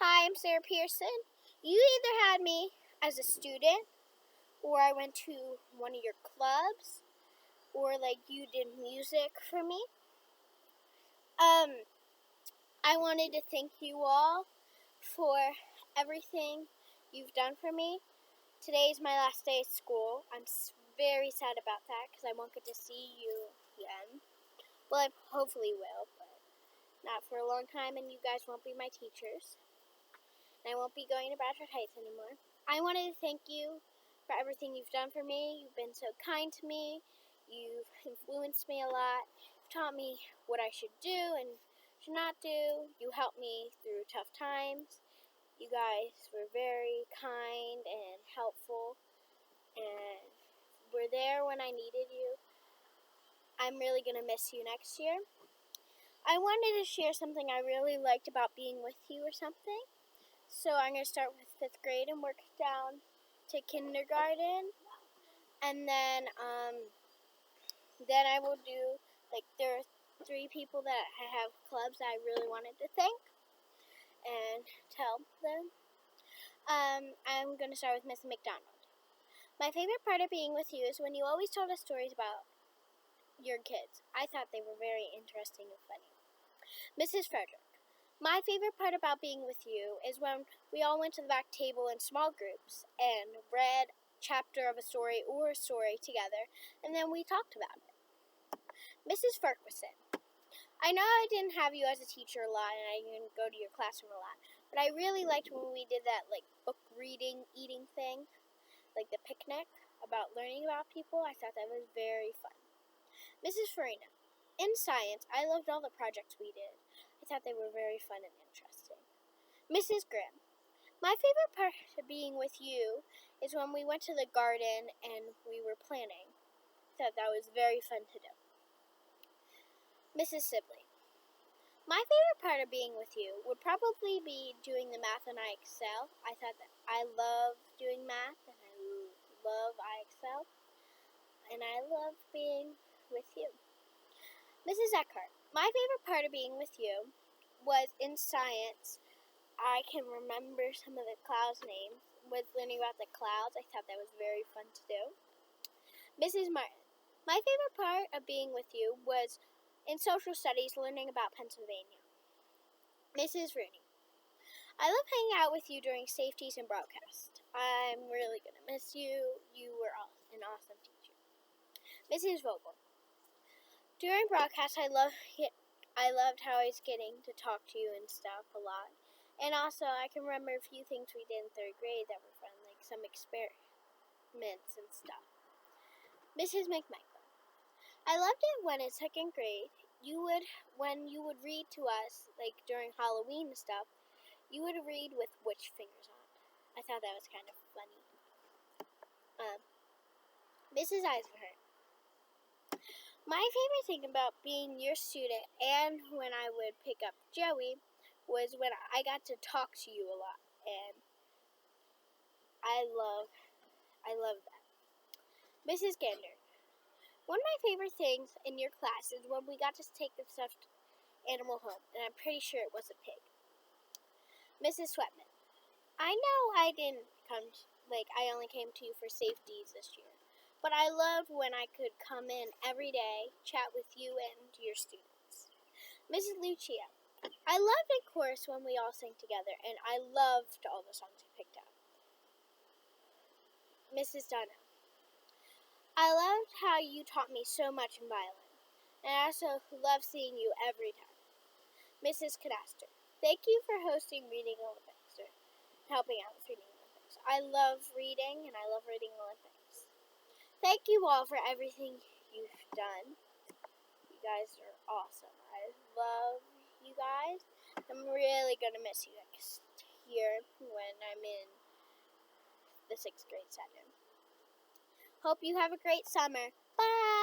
Hi, I'm Sarah Pearson. You either had me as a student, or I went to one of your clubs, or you did music for me. I wanted to thank you all for everything you've done for me. Today's my last day at school. I'm very sad about that because I won't get to see you again. Well, I hopefully will, but not for a long time, and you guys won't be my teachers. And I won't be going to Bradford Heights anymore. I wanted to thank you for everything you've done for me. You've been so kind to me. You've influenced me a lot. You've taught me what I should do and should not do. You helped me through tough times. You guys were very kind and helpful and were there when I needed you. I'm really going to miss you next year. I wanted to share something I really liked about being with you or something. So I'm going to start with 5th grade and work down to kindergarten. And then I will do, there are 3 people that I have clubs that I really wanted to thank and tell them. I'm going to start with Miss McDonald. My favorite part of being with you is when you always told us stories about your kids. I thought they were very interesting and funny. Mrs. Frederick. My favorite part about being with you is when we all went to the back table in small groups and read a chapter of a story or a story together, and then we talked about it. Mrs. Ferguson. I know I didn't have you as a teacher a lot and I didn't go to your classroom a lot, but I really liked when we did that book reading, eating thing, like the picnic about learning about people. I thought that was very fun. Mrs. Farina. In science, I loved all the projects we did. I thought they were very fun and interesting. Mrs. Graham. My favorite part of being with you is when we went to the garden and we were planning. I thought that was very fun to do. Mrs. Sibley. My favorite part of being with you would probably be doing the math on IXL. I thought that I love doing math and I love IXL. And I love being with you. Mrs. Eckhart. My favorite part of being with you was in science. I can remember some of the clouds' names. Was learning about the clouds. I thought that was very fun to do. Mrs. Martin. My favorite part of being with you was in social studies learning about Pennsylvania. Mrs. Rooney. I love hanging out with you during safeties and broadcast. I'm really going to miss you. You were an awesome teacher. Mrs. Vogel. During broadcast, I loved how I was getting to talk to you and stuff a lot. And also, I can remember a few things we did in 3rd grade that were fun, like some experiments and stuff. Mrs. McMichael. I loved it when in 2nd grade, when you would read to us, during Halloween and stuff, you would read with which fingers on. I thought that was kind of funny. Mrs. Eisenhart. My favorite thing about being your student and when I would pick up Joey was when I got to talk to you a lot, and I love that. Mrs. Gander. One of my favorite things in your class is when we got to take the stuffed animal home, and I'm pretty sure it was a pig. Mrs. Sweatman. I know I didn't I only came to you for safeties this year, but I loved when I could come in every day, chat with you and your students. Mrs. Lucia. I loved in chorus when we all sang together, and I loved all the songs you picked out. Mrs. Donna. I loved how you taught me so much in violin, and I also love seeing you every time. Mrs. Canaster. Thank you for hosting Reading Olympics, or helping out with Reading Olympics. I love reading, and I love Reading Olympics. Thank you all for everything you've done. You guys are awesome. I love you guys. I'm really going to miss you next year when I'm in the 6th grade setting. Hope you have a great summer. Bye!